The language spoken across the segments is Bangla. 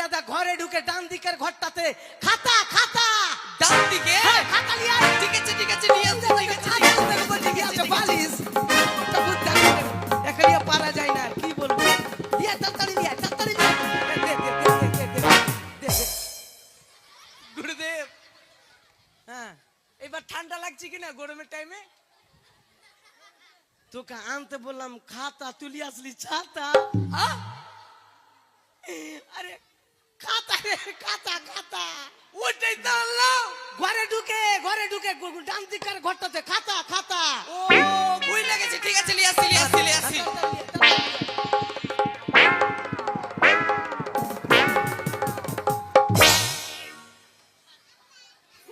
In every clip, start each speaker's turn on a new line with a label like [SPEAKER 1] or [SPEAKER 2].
[SPEAKER 1] হারামজাদা ঘরে ঢুকে ডান দিকের ঘরটাতে খাতা খাতা
[SPEAKER 2] ডান দিকে
[SPEAKER 1] খাতা নিয়ে আয়।
[SPEAKER 2] ঠিক আছে নিয়ে আসতে
[SPEAKER 1] বালিশ এখানে পারা যায় না আর কি বলবো দিয়ে তাড়াতাড়ি নিয়ে আয়, তাড়াতাড়ি নিয়ে আয়। দে।
[SPEAKER 2] গুরুদেব
[SPEAKER 1] হ্যাঁ
[SPEAKER 2] এবার ঠান্ডা লাগছে কিনা গরমের টাইমে?
[SPEAKER 1] তোকে আনতে বললাম খাতা তুলি আসলি ছাতা। আরে খাতা রে খাতা খাতা
[SPEAKER 2] ওটাই তো আনলাম।
[SPEAKER 1] ঘরে ঢুকে ডান দিকের ঘরটাতে খাতা খাতা।
[SPEAKER 2] ও ভুল লেগেছে, ঠিক আছে নিয়ে আসি।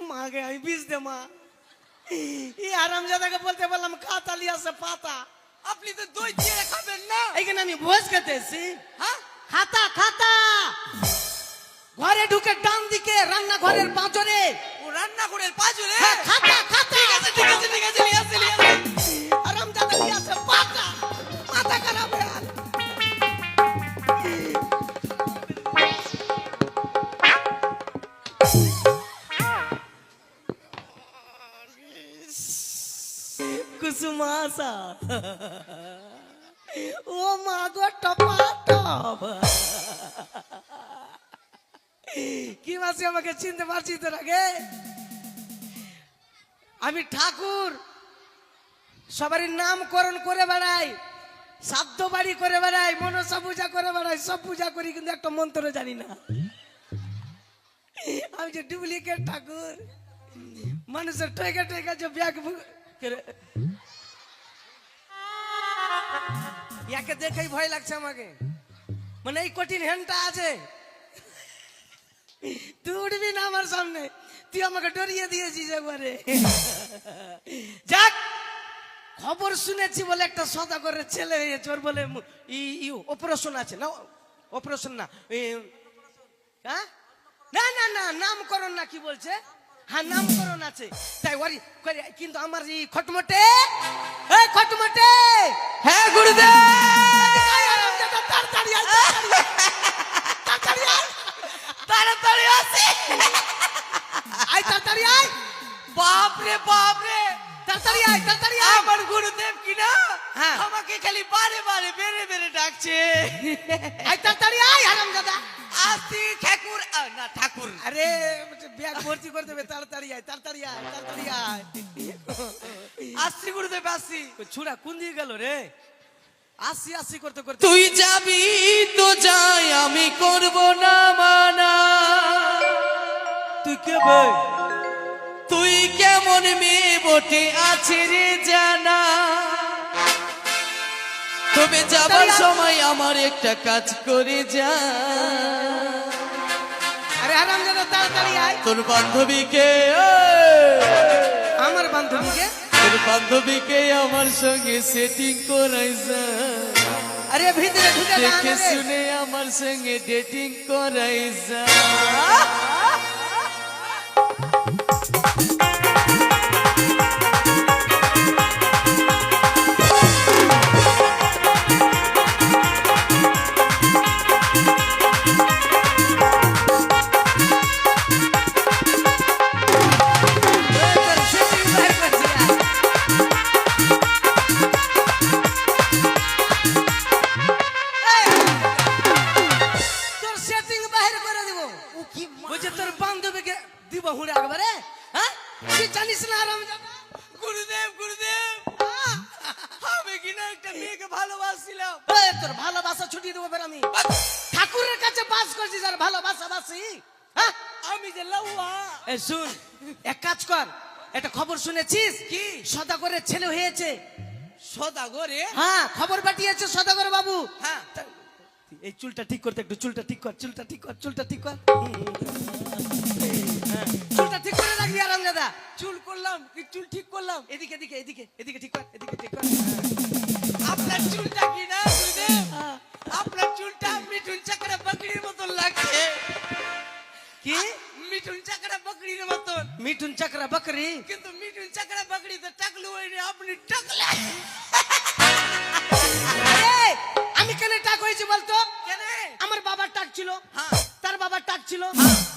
[SPEAKER 1] মাগে আমি বিষ দে মা এই হারামজাদাকে বলতে বললাম খাতা লিয়ে আসে পাতা।
[SPEAKER 2] আপনি তো দই দিয়ে খাবেন না।
[SPEAKER 1] এইখানে আমি ভোজ খেতে এসেছি।
[SPEAKER 2] হ্যাঁ
[SPEAKER 1] খাতা খাতা ঘরে ঢুকে ডান দিকে রান্না ঘরের পাঁচরে
[SPEAKER 2] ও রান্না করে পাঁচরে।
[SPEAKER 1] খাতা খাতা।
[SPEAKER 2] ঠিক আছে নিয়ে আসি।
[SPEAKER 1] হারামজাদা লিয়ে আসে পাতা। মাথা খারাপ হয়ে গেল। কুসুমাসা ও মা গো টপা টপ কি মাসি আমাকে চিনতে পারছি তোর আগে? আমি ঠাকুর সবারই নামকরণ করে বেড়াই, শ্রাদ্ধ বাড়ি করে বেড়াই, মনসা পূজা করে বেড়াই, সব পূজা করি কিন্তু একটা মন্ত্র জানি না। আমি যে ডুপ্লিকেট ঠাকুর মানুষের টেকা যে ব্যাগ ইয়াকে দেখেই ভয় লাগছে আমাকে। মানে এই কঠিন হ্যান্ডটা আছে, তুই উঠবি না আমার সামনে, তুই আমাকে ডরিয়ে দিয়েছিস একবারে। যাক খবর শুনেছি বলে একটা সদাগরের ছেলে হয়েছে, ওর বলে অপারেশন আছে না, অপারেশন না হ্যাঁ না নামকরণ না কি বলছে, হ্যাঁ নামকরণ আছে তাই ওরি কিন্তু আমার এই খটমটে
[SPEAKER 2] হ্যাঁ গুরুদেব তাড়াতাড়ি আসি।
[SPEAKER 1] তাড়াতাড়ি আয়,
[SPEAKER 2] বাপ রে
[SPEAKER 1] তাড়াতাড়ি আয়।
[SPEAKER 2] আমার গুরুদেব কিনা
[SPEAKER 1] হ্যাঁ।
[SPEAKER 2] আমাকে খালি বারে বেড়ে ডাকছে।
[SPEAKER 1] আয় তাড়াতাড়ি আয় হারামজাদা।
[SPEAKER 2] আসি ঠাকুর না ঠাকুর।
[SPEAKER 1] আরে ব্যাগ ভর্তি করে দেবে, তাড়াতাড়ি আয়।
[SPEAKER 2] আসি গুরুদেব আসি।
[SPEAKER 1] ছুড়া কোন দিকে গেল রে? আসি করতে
[SPEAKER 2] তুই যাবি তো যাই, আমি করব না মানা।
[SPEAKER 1] তুই কে ভাই?
[SPEAKER 2] তুই কেমন মেয়ে বটে আছে রে জানা, তবে যাবার সময় আমার একটা কাজ করে যা।
[SPEAKER 1] আরে হারামজাদা তাড়াতাড়ি আয়।
[SPEAKER 2] তোর বান্ধবীকে
[SPEAKER 1] আমার বান্ধবীকে?
[SPEAKER 2] তোর বান্ধবীকে আমার সঙ্গে সেটিং করাই যা।
[SPEAKER 1] আরে ভিতরে ঢুকে
[SPEAKER 2] দেখে শুনে আমার সঙ্গে ডেটিং করাই যা।
[SPEAKER 1] তোর সেটিং বাইরে করে দিব। বুঝে তোর বান্ধবীকে দিব হুড়ে একবারে। হ্যাঁ তুই জানিস না হারামজাদা?
[SPEAKER 2] গুরুদেব আমি কিনা একটা মেয়েকে ভালোবাসছিলাম।
[SPEAKER 1] তোর ভালোবাসা ছুটিয়ে দেবো ফের আমি। ঠাকুরের কাছে বাস করছিস আর ভালোবাসা বাসি? হ্যাঁ
[SPEAKER 2] আমি যে লাউয়া।
[SPEAKER 1] এই শুন, এক কাজ কর, একটা খবর শুনেছিস
[SPEAKER 2] কি?
[SPEAKER 1] সদাগরের ছেলে হয়েছে।
[SPEAKER 2] সদাগরে?
[SPEAKER 1] হ্যাঁ খবর পাঠিয়েছে সদাগর বাবু।
[SPEAKER 2] হ্যাঁ
[SPEAKER 1] এই চুলটা ঠিক করতে, একটু চুলটা ঠিক কর। চুলটা ঠিক করে রাখবি হারামজাদা।
[SPEAKER 2] চুল করলাম, চুল ঠিক করলাম।
[SPEAKER 1] এদিকে ঠিক কর।
[SPEAKER 2] আপনার চুলটা কি না গুরুদেব, আপনার চুলটা মিঠুন চাকরা বকরির মতন লাগছে।
[SPEAKER 1] কি
[SPEAKER 2] মিঠুন চাকরা বকরির মতন?
[SPEAKER 1] মিঠুন চাকরা বকরি?
[SPEAKER 2] কিন্তু মিঠুন চাকরা বকরি তো টাকলু হয়নি, আপনি টাকলা।
[SPEAKER 1] আমি কেন টাক হয়েছি বলতো?
[SPEAKER 2] কেন?
[SPEAKER 1] আমার বাবার টাক ছিল,
[SPEAKER 2] হ্যাঁ।
[SPEAKER 1] তার বাবার টাক ছিল,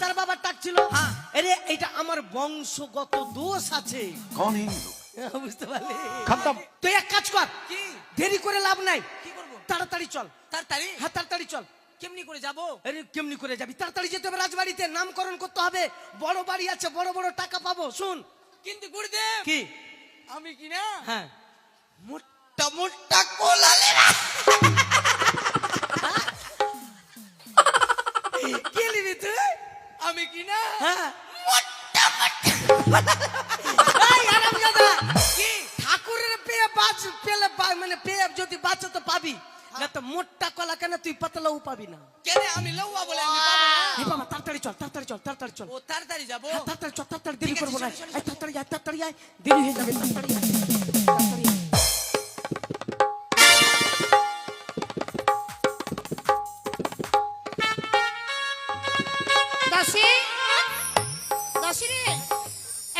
[SPEAKER 1] তার বাবার টাক ছিল।
[SPEAKER 2] হ্যাঁ।
[SPEAKER 1] আরে এটা আমার বংশগত দোষ আছে।
[SPEAKER 3] कौन है ये लोग?
[SPEAKER 1] বুঝতে পারলি?
[SPEAKER 3] खत्म।
[SPEAKER 1] তুই এক কাজ কর,
[SPEAKER 2] কি
[SPEAKER 1] দেরি করে লাভ নাই,
[SPEAKER 2] কি করবো
[SPEAKER 1] তাড়াতাড়ি চল।
[SPEAKER 2] তাড়াতাড়ি
[SPEAKER 1] হ্যাঁ তাড়াতাড়ি চল।
[SPEAKER 2] কেমনি করে যাবো
[SPEAKER 1] আরে কেমনি করে যাবি? তাড়াতাড়ি যেতে হবে রাজবাড়িতে, নামকরণ করতে হবে, বড় বাড়ি আছে, বড় বড় টাকা পাবো। শুন
[SPEAKER 2] কিন্তু গুরুদেব
[SPEAKER 1] কি,
[SPEAKER 2] আমি কি না
[SPEAKER 1] হ্যাঁ
[SPEAKER 2] মোটা মোটা কোলালে না
[SPEAKER 1] কি নিবি তুই?
[SPEAKER 2] আমি কি না
[SPEAKER 1] হ্যাঁ
[SPEAKER 2] মোটা
[SPEAKER 1] এই আরামজাদা,
[SPEAKER 2] কি
[SPEAKER 1] ঠাকুরের পেয়ে বাঁচ পেলে মানে পেয়ে যদি বাঁচো তো পাবি, না তো মোটা কলা কেন তুই পাতলাও পাবি না।
[SPEAKER 2] কেন আমি লউয়া বলে আমি পাবো না
[SPEAKER 1] এই বাবা তাড়াতাড়ি চল, তাড়াতাড়ি চল, তাড়াতাড়ি চল।
[SPEAKER 2] ও তাড়াতাড়ি যাবো
[SPEAKER 1] হ্যাঁ, তাড়াতাড়ি চল, তাড়াতাড়ি, দেরি
[SPEAKER 2] ঠিক আছে,
[SPEAKER 1] করবো না।
[SPEAKER 2] চলো, চলো,
[SPEAKER 1] এই তাড়াতাড়ি আয়, তাড়াতাড়ি আয়, দেরি হয়ে যাবে, তাড়াতাড়ি আয়, তাড়াতাড়ি আয়।
[SPEAKER 4] দাসী, দাসী রে,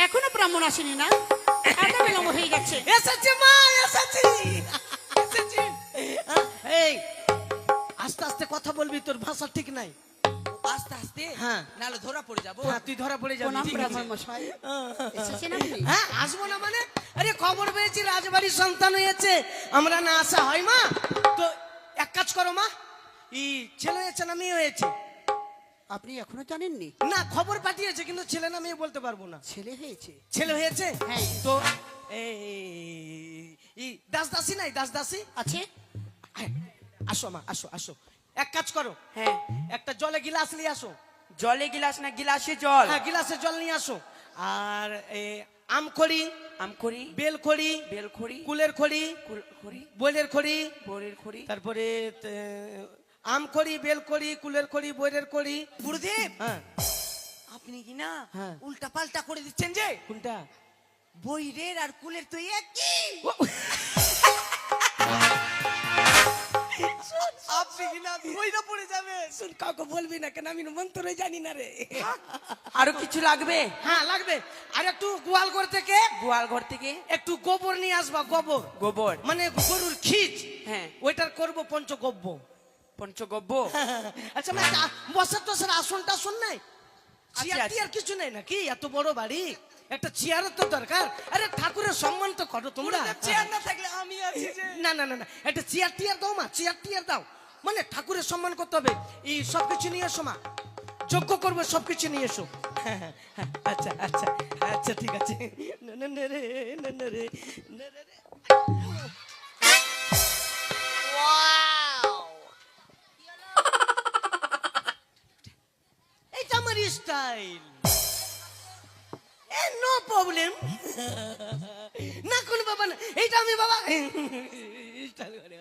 [SPEAKER 4] এখনো ব্রাহ্মণ আসেনি না? এত বিলম্ব হয়ে গেছে।
[SPEAKER 1] এসেছি মা, এসেছি।
[SPEAKER 2] এসেছি।
[SPEAKER 1] এই আস্তে আস্তে কথা বলবি, তোর ভাষা ঠিক নাই।
[SPEAKER 2] আস্তে আস্তে
[SPEAKER 1] হ্যাঁ।
[SPEAKER 2] নালে ধরা পড়ে যাবো
[SPEAKER 1] হ্যাঁ, তুই ধরা পড়ে যাবি।
[SPEAKER 4] প্রণাম
[SPEAKER 1] ঠিক আছে।
[SPEAKER 4] ব্রাহ্মণ মশাই, এসেছেন আপনি?
[SPEAKER 1] হ্যাঁ, আসবো না মানে? আরে খবর পেয়েছি রাজবাড়ির সন্তান হয়েছে, আমরা না আসা হয় মা? তো এক কাজ করো মা, এই ছেলে হয়েছে না মেয়ে হয়েছে?
[SPEAKER 4] আপনি এখনো জানেননি?
[SPEAKER 1] না, খবর পাঠিয়েছে কিন্তু ছেলে না মেয়ে বলতে পারবো না।
[SPEAKER 4] ছেলে হয়েছে।
[SPEAKER 1] ছেলে হয়েছে?
[SPEAKER 4] হ্যাঁ।
[SPEAKER 1] তো এই দাস দাসী নাই, দাস দাসী
[SPEAKER 4] আছে?
[SPEAKER 1] আয়, আসো মা, আসো আসো। এক কাজ করো,
[SPEAKER 2] হ্যাঁ
[SPEAKER 1] একটা জলে গিলাস নিয়ে আসো।
[SPEAKER 2] জলে গিলাস না গিলাসে জল
[SPEAKER 1] হ্যাঁ, গিলাসে জল নিয়ে আসো। আর আম খড়ি,
[SPEAKER 2] আম খড়ি
[SPEAKER 1] বেল খড়ি,
[SPEAKER 2] বেল খড়ি
[SPEAKER 1] কুলের খড়ি,
[SPEAKER 2] খড়ি
[SPEAKER 1] বইলের খড়ি,
[SPEAKER 2] বোরের খড়ি
[SPEAKER 1] তারপরে আম খড়ি, বেল খড়ি, কুলের খড়ি, বইয়ের খড়ি।
[SPEAKER 2] গুরুদেব
[SPEAKER 1] হ্যাঁ,
[SPEAKER 2] আপনি কি না
[SPEAKER 1] হ্যাঁ।
[SPEAKER 2] উল্টা পাল্টা করে দিচ্ছেন যে
[SPEAKER 1] কোনটা?
[SPEAKER 2] বইরের আর কুলের তো একই আপনি কি না বইরা পড়ে যাবে
[SPEAKER 1] শুন, কাউকে বলবি না কেন, আমি মন্ত্র জানি না রে।
[SPEAKER 2] আরো কিছু লাগবে
[SPEAKER 1] হ্যাঁ লাগবে। আর একটু গোয়াল ঘর থেকে
[SPEAKER 2] গোয়াল ঘর থেকে
[SPEAKER 1] একটু গোবর নিয়ে আসবা, গোবর
[SPEAKER 2] গোবর
[SPEAKER 1] মানে গরুর খিচ।
[SPEAKER 2] হ্যাঁ।
[SPEAKER 1] ওইটার করবো পঞ্চগব্য।
[SPEAKER 2] পঞ্চগব্য
[SPEAKER 1] আচ্ছা মানে বসার টসার আসন টাসন নাই? চেয়ার
[SPEAKER 2] আছে।
[SPEAKER 1] টিয়ার কিছু নেই নাকি? এত বড় বাড়ি, একটা চেয়ারের তো দরকার। আরে ঠাকুরের সম্মান তো করো তোমরা।
[SPEAKER 2] চেয়ার না থাকলে আমি আছি যে
[SPEAKER 1] না না না না, একটা চেয়ার টিয়ার দাও মা, চেয়ার টিয়ার দাও। মানে ঠাকুরের সম্মান করতে হবে। এই সবকিছু নিয়ে এসো মা, যজ্ঞ করবে, সবকিছু নিয়ে এসো। আচ্ছা আচ্ছা আচ্ছা, ঠিক আছে। না, না, না রে, না, না রে, না, না রে। এইটা আমার স্টাইল, নো প্রবলেম। না কোন বাবা না, এইটা আমি বাবা স্টাইল করে।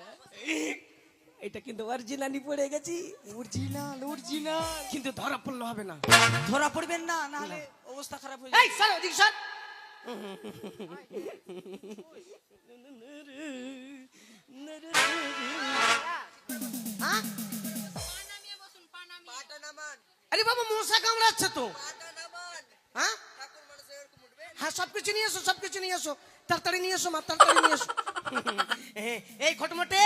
[SPEAKER 1] এটা কিন্তু অরিজিনালি পড়ে গেছি,
[SPEAKER 2] অরিজিনাল অরিজিনাল
[SPEAKER 1] কিন্তু ধরা পড়লে হবে না।
[SPEAKER 2] ধরা পড়বেন না নাহলে অবস্থা খারাপ হয়ে
[SPEAKER 1] এই স্যার, ওদিকে স্যার। হ্যাঁ? আরে বাবা, মশা কামড়াচ্ছে তো। হ্যাঁ হ্যাঁ, সবকিছু নিয়ে এসো, সবকিছু নিয়ে এসো, তাড়াতাড়ি নিয়ে এসো মা, তাড়াতাড়ি নিয়ে এসো। এই খটমটে।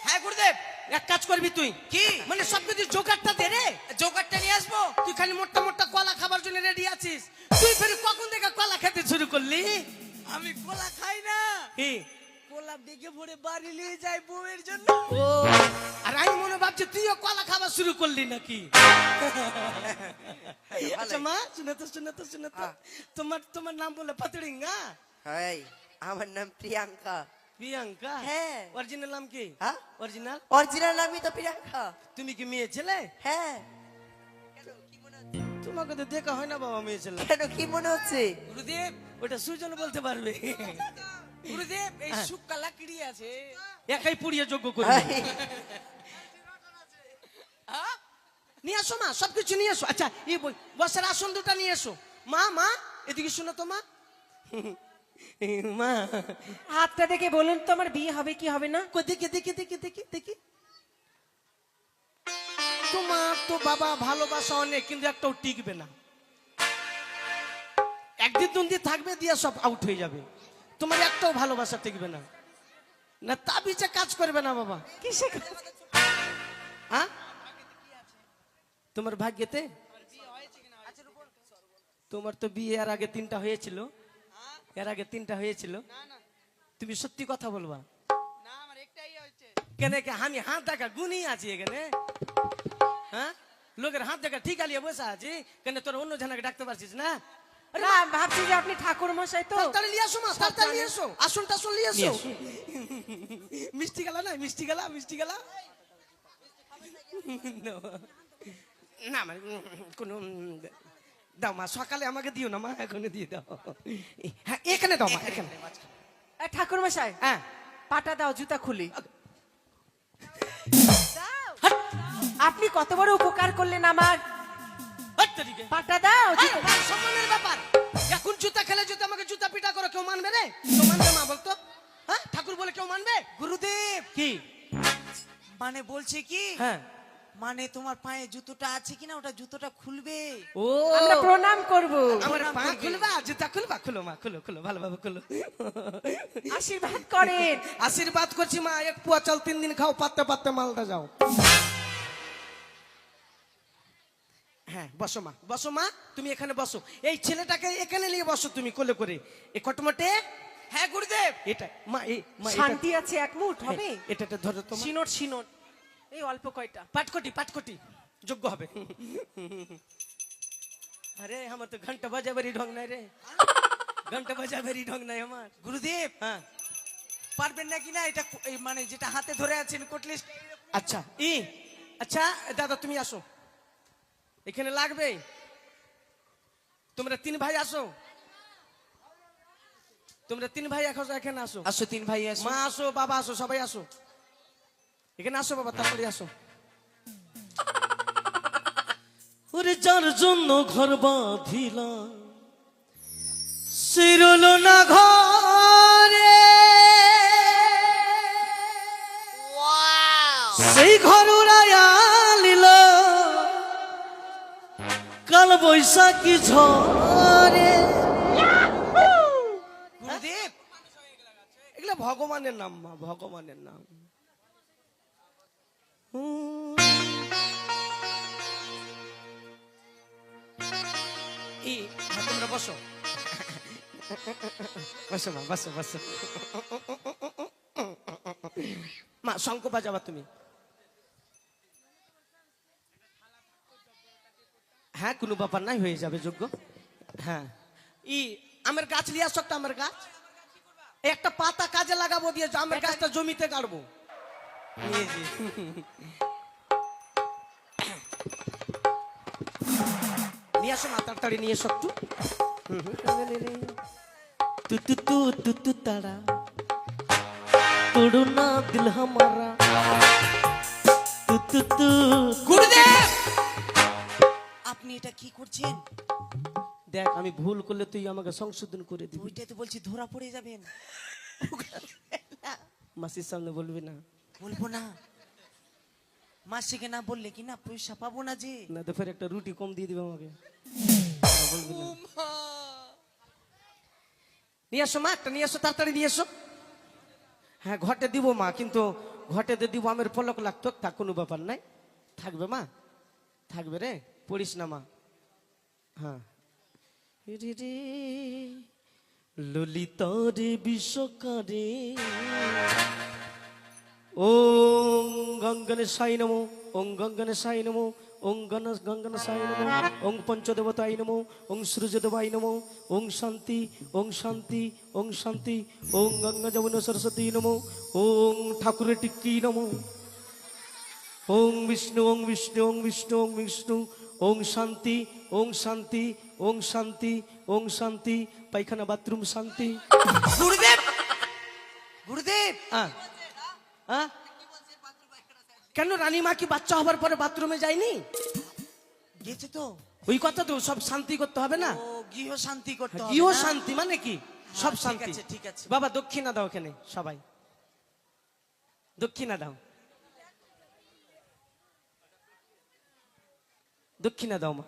[SPEAKER 2] হ্যাঁ গুরুদেব
[SPEAKER 1] এক কাজ করবি তুই,
[SPEAKER 2] কি
[SPEAKER 1] মানে সবকিছু জোগাড়টা দে রে।
[SPEAKER 2] জোগাড়টা নিয়ে আসবো
[SPEAKER 1] তুই খালি মোটা মোটা কলা খাবার জন্য রেডি আছিস। তুই ফের কখন থেকে কলা খেতে শুরু করলি?
[SPEAKER 2] আমি কলা খাই না
[SPEAKER 1] কি?
[SPEAKER 2] কলা দেখে ভরে বাড়ি নিয়ে যাই বউয়ের জন্য
[SPEAKER 1] ও, আর আমি মনে ভাবছি তুইও কলা খাওয়া শুরু করলি নাকি। আচ্ছা মা, শুনে তো শুনে তো শুনে তো, তোমার তোমার নাম বলে পাতড়িঙ্গা?
[SPEAKER 5] হাই আমার নাম প্রিয়াঙ্কা।
[SPEAKER 1] প্রিয়াঙ্কা?
[SPEAKER 5] হ্যাঁ।
[SPEAKER 1] অরিজিনাল নাম কি?
[SPEAKER 5] হ্যাঁ?
[SPEAKER 1] অরিজিনাল?
[SPEAKER 5] অরিজিনাল নামই তো প্রিয়াঙ্কা।
[SPEAKER 1] তুমি কি মেয়ে ছেলে?
[SPEAKER 5] হ্যাঁ।
[SPEAKER 1] তোমাকে তো দেখা হয় না বাবা, মেয়ে ছেলে।
[SPEAKER 5] কেন কি মনে হচ্ছে?
[SPEAKER 2] গুরুদেব
[SPEAKER 1] ওটা সুজন বলতে পারবে।
[SPEAKER 2] গুরুদেব এই
[SPEAKER 1] হ্যাঁ।
[SPEAKER 2] শুক্কা লাকড়ি আছে
[SPEAKER 1] একাই পুড়িয়ে যোগ্য করে
[SPEAKER 5] হাই,
[SPEAKER 2] হ্যাঁ?
[SPEAKER 1] নিয়ে আসো মা, সবকিছু নিয়ে এসো। আচ্ছা এই বসার আসন দুটা নিয়ে এসো। মা মা এদিকে শোনো তো মা। মা
[SPEAKER 6] হাতটা দেখে বলুন তো আমার বিয়ে হবে কি হবে না?
[SPEAKER 1] কই দেখি দেখি দেখি দেখি দেখি। তোমার তো বাবা ভালোবাসা অনেক, কিন্তু একটাও টিকবে না। একদিন দুদিন থাকবে, দিয়ে সব আউট হয়ে যাবে। তোমার একটাও ভালোবাসা টিকবে না, না তাবিজে কাজ করবে না বাবা।
[SPEAKER 6] কিসে?
[SPEAKER 1] হ্যাঁ তোমার ভাগ্যেতে তোমার তো বিয়ে এর আগে 3টা হয়েছিল, এর আগে 3টা হয়েছিল। তুমি সত্যি কথা বলবা?
[SPEAKER 2] না আমার একটাই হয়েছে।
[SPEAKER 1] কেন কে আমি হাত দেখা গুনি আছি এখানে? হ্যাঁ, লোকের হাত দেখা ঠিক আলিয়ে বসে আছি, কেন তোর অন্য জনকে ডাকতে পারছিস না?
[SPEAKER 6] না ভাবছি যে আপনি ঠাকুর মশাই তো।
[SPEAKER 1] তাড়াতাড়ি নিয়ে আসো মা, তাড়াতাড়ি নিয়ে এসো, আসুন টাসুন নিয়ে এসো। মিষ্টি গেলা না, মিষ্টি গেলা, মিষ্টি গেলা না মানে কোন দাও মা, সকালে আমাকে দিও না মা, এখনই দিয়ে দাও। হ্যাঁ এখানে দাও মা, এখানে।
[SPEAKER 6] ঠাকুর মশাই
[SPEAKER 1] হ্যাঁ
[SPEAKER 6] পাটা দাও, জুতা খুলি। আপনি কত বড় উপকার করলেন আমার। পাটা দাও, জুতা-
[SPEAKER 1] মান সম্মানের ব্যাপার। এখন জুতা খেলে যদি আমাকে জুতা পিটা করো, কেউ মানবে রে? কেউ মানবে মা বলতো? হ্যাঁ, ঠাকুর বলে কেউ মানবে?
[SPEAKER 2] গুরুদেব
[SPEAKER 1] কি
[SPEAKER 2] মানে বলছে কি,
[SPEAKER 1] হ্যাঁ,
[SPEAKER 2] মানে তোমার পায়ে জুতোটা আছে কিনা, ওটা জুতোটা খুলবে।
[SPEAKER 1] ও
[SPEAKER 6] আমরা প্রণাম করব।
[SPEAKER 1] আমার
[SPEAKER 2] প্রণাম
[SPEAKER 1] পা
[SPEAKER 2] করবে।
[SPEAKER 1] খুলবা, জুতা খুলবা? খুলো মা, খুলো খুলো, ভালোভাবে খুলো।
[SPEAKER 6] আশীর্বাদ করেন।
[SPEAKER 1] আশীর্বাদ করছি মা, 1 পোয়া চাল 3 দিন খাও, পাততে পাততে মালদা যাও। হ্যাঁ বসো মা, বসো মা, তুমি এখানে বসো। এই ছেলেটাকে এখানে নিয়ে বসো তুমি কোলে করে। এ কটমটে,
[SPEAKER 2] হ্যাঁ গুরুদেব।
[SPEAKER 1] এটা মা, এই মা
[SPEAKER 6] শান্তি আছে এক মুঠ হবে।
[SPEAKER 1] এটা ধরো তো মা।
[SPEAKER 6] সিনোট সিনোট এই অল্প কয়টা।
[SPEAKER 1] পাটকটি পাটকটি যোগ্য হবে। আরে আমার তো ঘন্টা বাজাবারই ঢং নাই রে, ঘন্টা বাজাবারই ঢং নাই আমার।
[SPEAKER 2] গুরুদেব
[SPEAKER 1] হ্যাঁ
[SPEAKER 2] পারবেন নাকি না এটা এই মানে যেটা হাতে ধরে আছেন কোটলিস।
[SPEAKER 1] আচ্ছা আচ্ছা দাদা তুমি আসো, এখানে লাগবে। তোমরা 3 ভাই আসো, তোমরা 3 ভাই এখানে আসো।
[SPEAKER 2] আসো 3 ভাই আসো।
[SPEAKER 1] মা আসো, বাবা আসো, সবাই আসো এখানে আসো। বাবা তাড়াতাড়ি আসো। ওরে যার জন্য ঘর বাঁধিলাম, শিরল না ঘরে, সেই ঘর উড়াইয়ালিল কাল বৈশাখী ঝরে।
[SPEAKER 2] গুরুদেব
[SPEAKER 1] এগুলো ভগবানের নাম মা, ভগবানের নাম। তোমরা বসো, বসো মা, বসো বসো। মা শঙ্খ বাজাবা তুমি। হ্যাঁ কোনো ব্যাপার নাই, হয়ে যাবে যোগ্য। হ্যাঁ আমের গাছ নিয়ে আসো একটা, আমের গাছ। একটা পাতা কাজে লাগাবো দিয়ে আমের গাছটা জমিতে কাটবো। নিয়ে আসো মা, তাড়াতাড়ি নিয়ে এসো একটু। তু তু তু তু তু তারা তোড়ো না দিল হামারা। তু তু তু।
[SPEAKER 2] গুরুদেব আপনি এটা কি করছেন?
[SPEAKER 1] দেখ আমি ভুল করলে তুই আমাকে সংশোধন করে দিবি।
[SPEAKER 2] ওইটাই তো বলছি ধরা পড়ে যাবেন।
[SPEAKER 1] মাসির সামনে বলবি না,
[SPEAKER 2] বলবো না, মাসিকে না বললে কি না পয়সা পাবো না যে।
[SPEAKER 1] না তো ফের একটা রুটি কম দিয়ে দিবে আমাকে। বলবি না। নিয়ে আসো মা, একটা নিয়ে আসো, তাড়াতাড়ি নিয়ে এসো। হ্যাঁ ঘটে দিব মা, কিন্তু ঘটেতে দিব আমের পলক লাগতো, তা কোনো ব্যাপার নাই, থাকবে মা, থাকবে রে, পড়িস না মা। হ্যাঁ রে রে ললিতা রে বিশ্বকারে ওং গঙ্গনে সাই নমো, ওং গঙ্গনে সাই নমো, ওং গঙ্গনে সাই নমো, ওং পঞ্চদেবতাই নমো, ওং সূর্যদেবাই নমো, ওং শান্তি, ওং শান্তি, ওং শান্তি, ওং গঙ্গা যমুনা সরস্বতী নমো, ওং ঠাকুরের টিক্কি নমো, ওং বিষ্ণু, ওং বিষ্ণু, ওং বিষ্ণু, ওং বিষ্ণু, ওং শান্তি, ওং শান্তি, ওং শান্তি, ওং শান্তি, পায়খানা বাথরুম শান্তি।
[SPEAKER 2] গুরুদেব গুরুদেব
[SPEAKER 1] কেন রানীমা কি বাচ্চা হবার পরে বাথরুমে যায়নি?
[SPEAKER 2] গেছে তো।
[SPEAKER 1] ওই কথা তো, সব শান্তি করতে হবে না?
[SPEAKER 2] ও গৃহ শান্তি করতে হবে
[SPEAKER 1] গৃহ
[SPEAKER 2] না?
[SPEAKER 1] শান্তি মানে কি? সব
[SPEAKER 2] ঠিক
[SPEAKER 1] শান্তি।
[SPEAKER 2] আছে, ঠিক আছে।
[SPEAKER 1] বাবা দক্ষিণা দাও, এখানে সবাই দক্ষিণা দাও, দক্ষিণা দাও মা,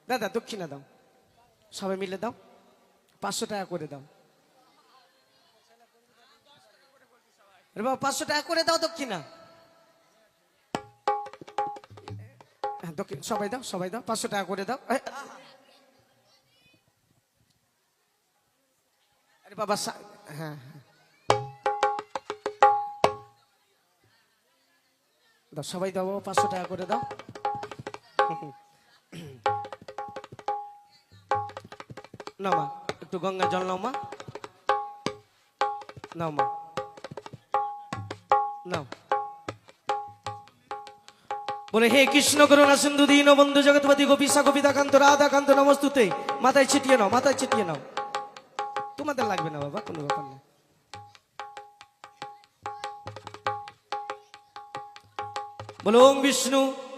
[SPEAKER 1] দাদা দক্ষিণা দাও, সবাই মিলে দাও, 500 টাকা করে দাও। আরে বাবা 500 টাকা করে দাও দক্ষিণা। হ্যাঁ তোকে সবাই দাও 500 টাকা করে দাও। আরে বাবা হ্যাঁ দাও, সবাই দাও 500 টাকা করে দাও। নাও মা, একটু গঙ্গা জল নাও মা, নাও মা, নাও। বলে হে কৃষ্ণ করুণা সিন্ধু দীন বন্ধু জগৎপতি গোপীশা গোপিতাকান্ত রাধাকান্ত নমস্তুতে। মাথায় ছিটিয়ে নাও, মাথায় ছিটিয়ে নাও, তোমাদের লাগবে না বাবা, কোনো ব্যাপার না। বলো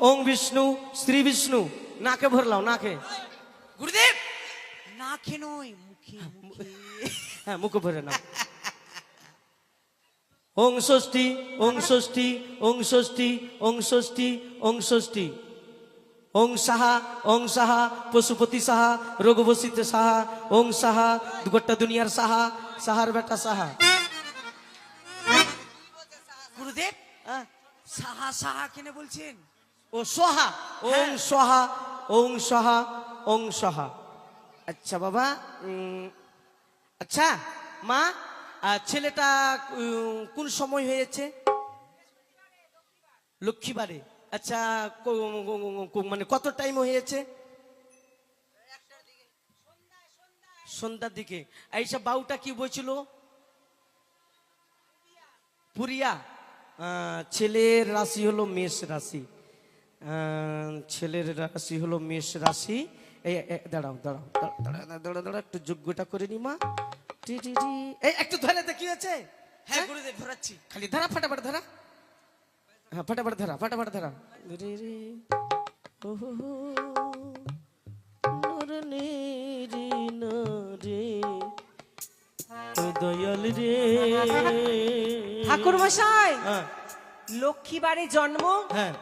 [SPEAKER 1] ওং বিষ্ণু শ্রী বিষ্ণু। নাকে ভরলাও, নাকে।
[SPEAKER 2] গুরুদেব না নয় মুখে মুখে।
[SPEAKER 1] হ্যাঁ মুখে ভরে নাও। ওং ষষ্ঠী ওং ষষ্ঠী ওং ষষ্ঠী ওং ষষ্ঠী ওং ষষ্ঠী। ওং সাহা পশুপতি সাহা রঘুবসিত সাহা। ওং সাহা গোটা দুনিয়ার সাহা, সাহার বেটা সাহা।
[SPEAKER 2] গুরুদেব সাহা সাহা কেন বলছেন?
[SPEAKER 1] ও সোহা, ওং সোহা ওং সোহা ওং সোহা। আচ্ছা বাবা, আচ্ছা মা, ছেলেটা কোন সময় হয়েছে? লক্ষ্মীবারে। আচ্ছা মানে কত টাইম হয়েছে? সন্ধ্যার দিকে। এইসব বাউটা কি বলছিল? পুরিয়া। ছেলের রাশি হলো মেষ রাশি। ছেলের রাশি হলো মেষ রাশি। এই দাঁড়াও দাঁড়াও দাঁড়াও দাঁড়াও, একটু যোগ্যটা করে নি মা। এই একটু ধরে দে, কি হয়েছে?
[SPEAKER 2] হ্যাঁ গুরুদেব ধরাচ্ছি।
[SPEAKER 1] খালি ধরা, ফাটাফাট ধরা। হ্যাঁ ফাটাফাট ধরা, ফাটাফাট ধরা। রে রে ওহো রে রে না রে ও দয়াল রে।
[SPEAKER 6] ঠাকুর মশাই,
[SPEAKER 1] হ্যাঁ
[SPEAKER 6] লক্ষ্মীবারে জন্ম,
[SPEAKER 1] হ্যাঁ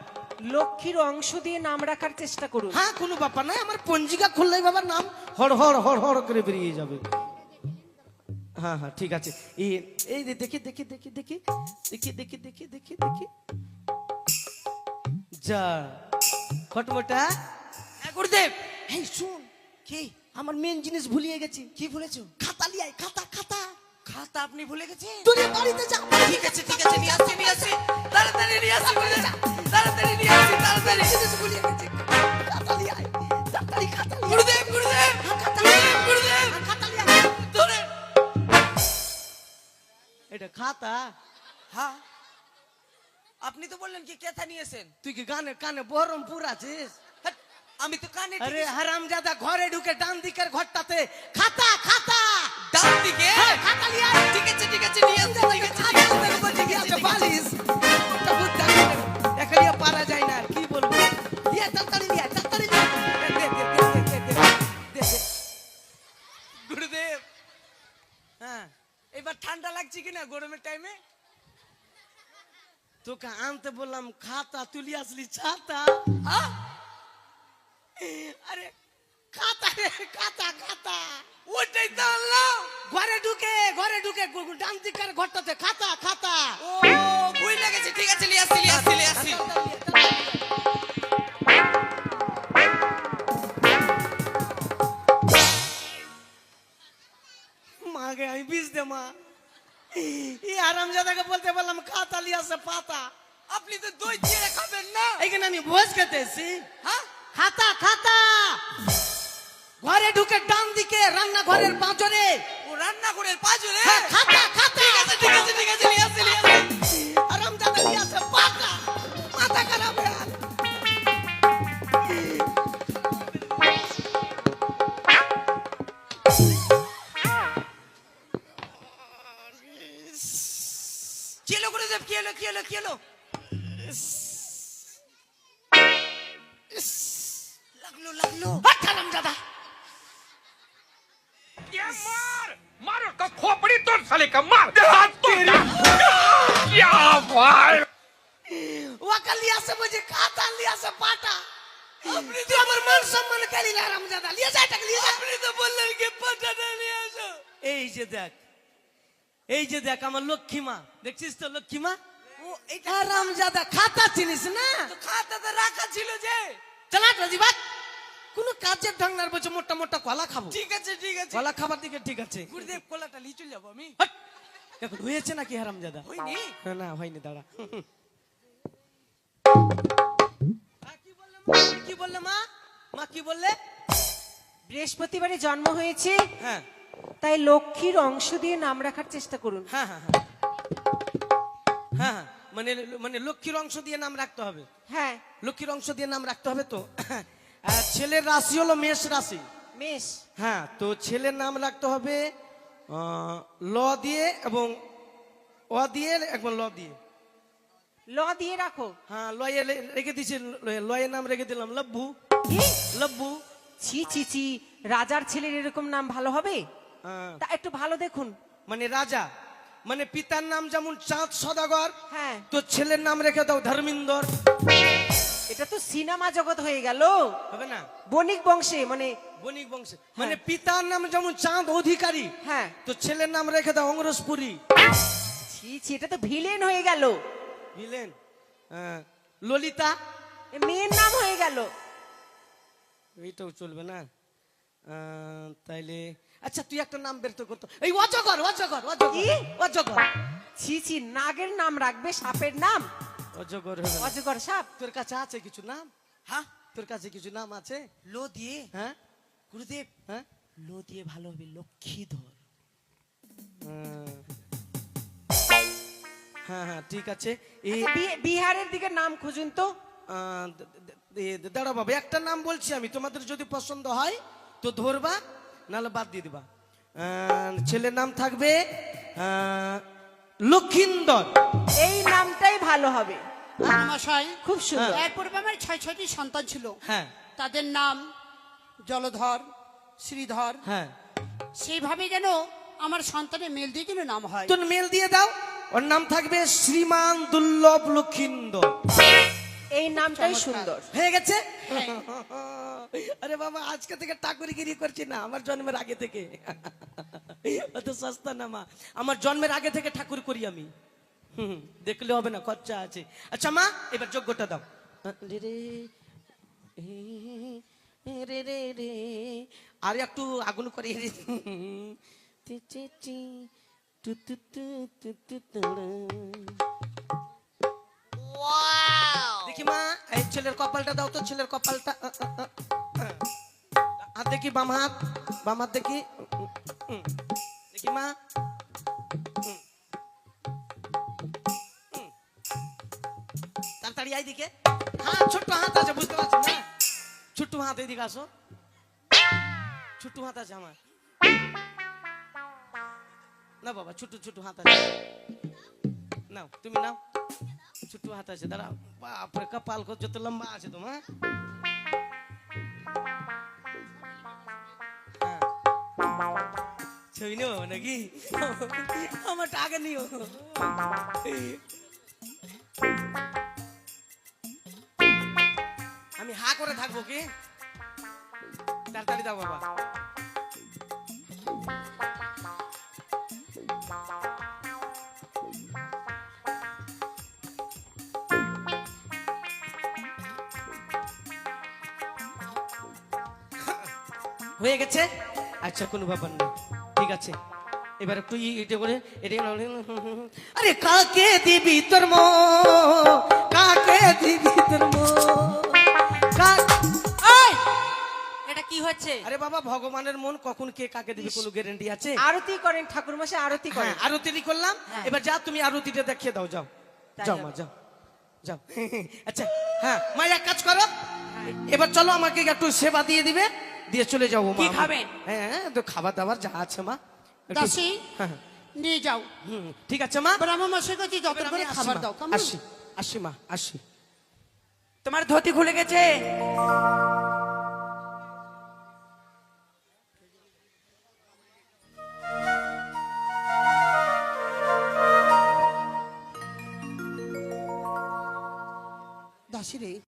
[SPEAKER 6] লক্ষ্মীর অংশ দিয়ে নাম রাখার চেষ্টা করুন।
[SPEAKER 1] হ্যাঁ, কোনো ব্যাপার নাই। আমার পঞ্জিকা খুললেই বাবার নাম হড় হড় হড় হড় করে বেরিয়ে যাবে। হ্যাঁ হ্যাঁ ঠিক আছে। এই দেখি দেখি দেখি দেখি দেখি দেখি দেখি দেখি দেখি যা খটমটা।
[SPEAKER 2] হ্যাঁ গুরুদেব।
[SPEAKER 1] এই শুন,
[SPEAKER 2] কি?
[SPEAKER 1] আমার মেন জিনিস ভুলিয়ে গেছি।
[SPEAKER 2] কি ভুলেছো?
[SPEAKER 1] খাতা লিয়াই, খাতা খাতা।
[SPEAKER 2] খাতা আপনি ভুলে গেছেন?
[SPEAKER 1] তুই বাড়িতে যা।
[SPEAKER 2] ঠিক আছে ঠিক আছে, নিয়ে আসছি তাড়াতাড়ি নিয়ে আসছি গুরুদেব, তাড়াতাড়ি নিয়ে আসছি তাড়াতাড়ি।
[SPEAKER 1] জিনিস ভুলিয়ে গেছি, খাতা লিয়াই তাড়াতাড়ি, খাতা লিয়াই।
[SPEAKER 2] গুরুদেব গুরুদেব গুরুদেব
[SPEAKER 1] খাতা লিয়াই।
[SPEAKER 2] ধরে।
[SPEAKER 1] এটা খাতা?
[SPEAKER 2] হ্যাঁ আপনি তো বললেন কি কেথা নিয়েছেন।
[SPEAKER 1] তুই কি গানে কানে বহরমপুর আছিস?
[SPEAKER 2] হ্যাট, আমি তো কানে
[SPEAKER 1] আরে হারামজাদা, ঘরে ঢুকে ডান দিকের ঘরটাতে খাতা খাতা।
[SPEAKER 2] ডান দিকে।
[SPEAKER 1] হ্যাঁ, খাতা লিয়াই।
[SPEAKER 2] ঠিক আছে ঠিক আছে, নিয়ে আসছি ঠিক আছে ঠিক আছে,
[SPEAKER 1] খাতার উপর দিকে আছে বালিশ। ওটা বুদ্ধা করে। একে নিয়ে পারা যায় না, আর কি বলবো। দিয়ে তাড়াতাড়ি লিয়াই, তাড়াতাড়ি লিয়াই। দে দে দে দে দে দে দে দে।
[SPEAKER 2] গুরুদেব। হ্যাঁ এবার ঠান্ডা লাগছে কিনা গরমের টাইমে?
[SPEAKER 1] তোকে আনতে বললাম খাতা, তুলি আসলি ছাতা।
[SPEAKER 2] হ্যাঁ
[SPEAKER 1] আরে খাতা রে, খাতা খাতা।
[SPEAKER 2] ওটাই তো আনলাম।
[SPEAKER 1] ঘরে ঢুকে ডান দিকের ঘরটাতে খাতা খাতা।
[SPEAKER 2] ও ভুল লেগেছে, ঠিক আছে নিয়ে আসছি নিয়ে আসছি নিয়ে আসছি।
[SPEAKER 1] মাগে আমি বিষ দে মা। এই আরামজাদাকে বলতে বললাম খাতা লিয়ে আসে পাতা।
[SPEAKER 2] আপনি তো দই চিড়ে খাবেন না।
[SPEAKER 1] এইখানে আমি ভোজ খেতে এসেছি।
[SPEAKER 2] হ্যাঁ
[SPEAKER 1] খাতা খাতা। ঘরে ঢুকে ডান দিকে রান্নাঘরের পাঁচরে।
[SPEAKER 2] ও রান্নাঘরের পাঁচরে।
[SPEAKER 1] হ্যাঁ, খাতা খাতা।
[SPEAKER 2] ঠিক আছে ঠিক আছে নিয়ে আসছি নিয়ে আসছি।
[SPEAKER 1] আরামজাদা লিয়ে আসে পাতা। মাথা খারাপ হয়ে আর।
[SPEAKER 2] কি এলো গুরুদেব, কি এলো কি এলো কি এলো? লাগলো লাগলো।
[SPEAKER 1] আরামজাদা
[SPEAKER 3] क्या मार उसका खोपड़ी तोड़ साले का मार हाथ तोड़ क्या भाई
[SPEAKER 1] ওয়াকা লিয়ে আসে বুঝি খাতা লিয়ে আসে পাতা। আপনি তো আমার মান সম্মান কালি না আরামজাদা। লিয়ে যায় টাকা লিয়ে যায়।
[SPEAKER 2] আপনি তো বললেন কি পাটাটা নিয়ে আসো।
[SPEAKER 1] এই যে দেখ, এই যে দেখ আমার লক্ষ্মী মা, দেখছিস তো লক্ষ্মী মা?
[SPEAKER 2] ও এইটা
[SPEAKER 1] আরামজাদা খাতা চিনিস না?
[SPEAKER 2] তো খাতাতে রাখা ছিল যে।
[SPEAKER 1] চালা রাজিবাত কোন কাজের ঢং না বলছে মোটা মোটা কলা খাবো
[SPEAKER 2] ঠিক আছে ঠিক আছে
[SPEAKER 1] কলা খাবার দিকে ঠিক আছে
[SPEAKER 2] গুরুদেব কলাটা নিয়ে চলে যাবো আমি
[SPEAKER 1] হাট! এখন হয়েছে নাকি হারামজাদা
[SPEAKER 2] হয়নি
[SPEAKER 1] না হয়নি দাঁড়া কি বললে মা মা কি বললে
[SPEAKER 6] বৃহস্পতিবারে জন্ম হয়েছে,
[SPEAKER 1] হ্যাঁ
[SPEAKER 6] তাই লক্ষ্মীর অংশ দিয়ে নাম রাখার চেষ্টা করুন।
[SPEAKER 1] হ্যাঁ হ্যাঁ হ্যাঁ হ্যাঁ হ্যাঁ, মানে মানে লক্ষ্মীর অংশ দিয়ে নাম রাখতে হবে
[SPEAKER 6] হ্যাঁ,
[SPEAKER 1] লক্ষ্মীর অংশ দিয়ে নাম রাখতে হবে তো আর ছেলের রাশি হলো মেষ রাশি
[SPEAKER 6] মেষ।
[SPEAKER 1] হ্যাঁ তো ছেলের নাম রাখতে হবে ল দিয়ে এবং অ দিয়ে এবং ল দিয়ে
[SPEAKER 6] ল দিয়ে রাখো।
[SPEAKER 1] হ্যাঁ লয়ে রেখে দিয়েছি লয়ের নাম রেখে দিলাম লব্বু
[SPEAKER 6] কি?
[SPEAKER 1] লব্বু
[SPEAKER 6] ছি ছি ছি, রাজার ছেলের এরকম নাম ভালো হবে?
[SPEAKER 1] হ্যাঁ,
[SPEAKER 6] তা একটু ভালো দেখুন।
[SPEAKER 1] মানে রাজা মানে পিতার নাম যেমন চাঁদ সদাগর
[SPEAKER 6] হ্যাঁ,
[SPEAKER 1] তো ছেলের নাম রেখে দাও ধর্মিন্দর
[SPEAKER 6] এটা তো সিনেমা জগৎ হয়ে গেল।
[SPEAKER 1] হবে না
[SPEAKER 6] বণিক বংশে মানে
[SPEAKER 1] বণিক বংশে মানে পিতার নাম যেমন চাঁদ অধিকারী
[SPEAKER 6] হ্যাঁ,
[SPEAKER 1] তো ছেলের নাম রেখে দাও অংরসপুরি
[SPEAKER 6] ছি ছি, এটা তো ভিলেন হয়ে গেল।
[SPEAKER 1] বুঝলেন ললিতা
[SPEAKER 6] এ মেয়ের নাম হয়ে গেল।
[SPEAKER 1] এইটাও চলবে না তাইলে আচ্ছা তুই একটা নাম বের তো করতো এই অজগর অজগর অজগর
[SPEAKER 6] কি?
[SPEAKER 1] অজগর
[SPEAKER 6] ছি ছি, নাগের নাম রাখবে, সাপের নাম
[SPEAKER 1] অজগর হবে না।
[SPEAKER 6] অজগর সাপ।
[SPEAKER 1] তোর কাছে আছে কিছু নাম
[SPEAKER 2] হ্যাঁ
[SPEAKER 1] তোর কাছে কিছু নাম আছে
[SPEAKER 2] লো দিয়ে
[SPEAKER 1] হ্যাঁ
[SPEAKER 2] গুরুদেব
[SPEAKER 1] হ্যাঁ
[SPEAKER 2] লো দিয়ে ভালো হবে লক্ষ্মীধর
[SPEAKER 1] হ্যাঁ হ্যাঁ ঠিক আছে এই
[SPEAKER 6] আচ্ছা, বিহারের দিকে নাম খুঁজুন তো।
[SPEAKER 1] দাঁড়া বাবা একটা নাম বলছি আমি তোমাদের যদি পছন্দ হয় তো ধরবা নাহলে বাদ দিয়ে দিবা ছেলের নাম থাকবে লক্ষিন্দর
[SPEAKER 6] এই নামটাই ভালো হবে,
[SPEAKER 4] মশাই
[SPEAKER 6] খুব সুন্দর।
[SPEAKER 4] এর পূর্বে আমার 6টি সন্তান ছিল,
[SPEAKER 1] হ্যাঁ
[SPEAKER 4] তাদের নাম জলধর, শ্রীধর,
[SPEAKER 1] হ্যাঁ
[SPEAKER 4] সেইভাবে যেন আমার সন্তানের মেল দিয়ে যেন নাম হয়।
[SPEAKER 1] তোর মেল দিয়ে দাও ওর নাম থাকবে শ্রীমান দুর্লভ লক্ষিন্দর
[SPEAKER 6] এই নামটাই সুন্দর।
[SPEAKER 1] হয়ে গেছে
[SPEAKER 4] হ্যাঁ।
[SPEAKER 1] আরে বাবা আজকে থেকে ঠাকুরগিরি করছি না আমার জন্মের আগে থেকে অত সস্তা না মা আমার জন্মের আগে থেকে ঠাকুর করি আমি দেখলে হবে না খরচা আছে আচ্ছা মা এবার যোগ্যটা দাও রে রে রে রে রে আর একটু আগুন করে রে টি টি টি টু টু টু টু টু টু। দেখি মা এই ছেলের কপালটা দাও তো ছেলের কপালটা হাত দেখি বাম হাত দেখি দেখি মা তাড়াতাড়ি আই দিকে হ্যাঁ ছোট্ট হাত আছে বুঝতে পারছি না ছোট্ট হাত এদিকে আসো ছোট্ট হাত আছে আমার না বাবা ছোট ছোট হাত আছে নাও তুমি নাও ছোট্ট হাত আছে দাঁড়াও বাপরে কপাল যত লম্বা আছে তোমার ছবি নেবো নাকি আমারটা আগে নিও আমি হা করে থাকবো কি তাড়াতাড়ি দাও বাবা হয়ে গেছে আচ্ছা কোনো ব্যাপার না ঠিক আছে এবার একটু এটা করে এটা আরে কাকে দিবি তোর মো কাকে দিবি তোর মো
[SPEAKER 4] এই, এটা কি হচ্ছে?
[SPEAKER 1] আরে বাবা ভগবানের মন কখন কে কাকে দিবে কোনো গ্যারান্টি আছে
[SPEAKER 6] আরতি করেন ঠাকুর মশাই, আরতি করেন।
[SPEAKER 1] হ্যাঁ আরতি করলাম এবার যা তুমি আরতিটা দেখিয়ে দাও যাও
[SPEAKER 6] তাই
[SPEAKER 1] যাও
[SPEAKER 6] যাবো।
[SPEAKER 1] মা যাও যাও আচ্ছা হ্যাঁ মা এক কাজ করো এবার চলো আমাকে একটু সেবা দিয়ে দিবে দিয়ে চলে যাবো মা
[SPEAKER 4] কি খাবেন?
[SPEAKER 1] হ্যাঁ তো খাবার দাবার যা আছে মা একটু-
[SPEAKER 4] দাসী,
[SPEAKER 1] হ্যাঁ
[SPEAKER 4] নিয়ে যাও
[SPEAKER 1] ঠিক আছে মা
[SPEAKER 4] ব্রাহ্মণ মশাইকে তুই যত
[SPEAKER 1] এবার
[SPEAKER 4] করে
[SPEAKER 1] আমি আসি,
[SPEAKER 4] খাবার
[SPEAKER 1] মা।
[SPEAKER 4] দাও কেমন?
[SPEAKER 1] আসি আসি মা আসি
[SPEAKER 2] তোমার ধুতি খুলে গেছে
[SPEAKER 4] দাসী রে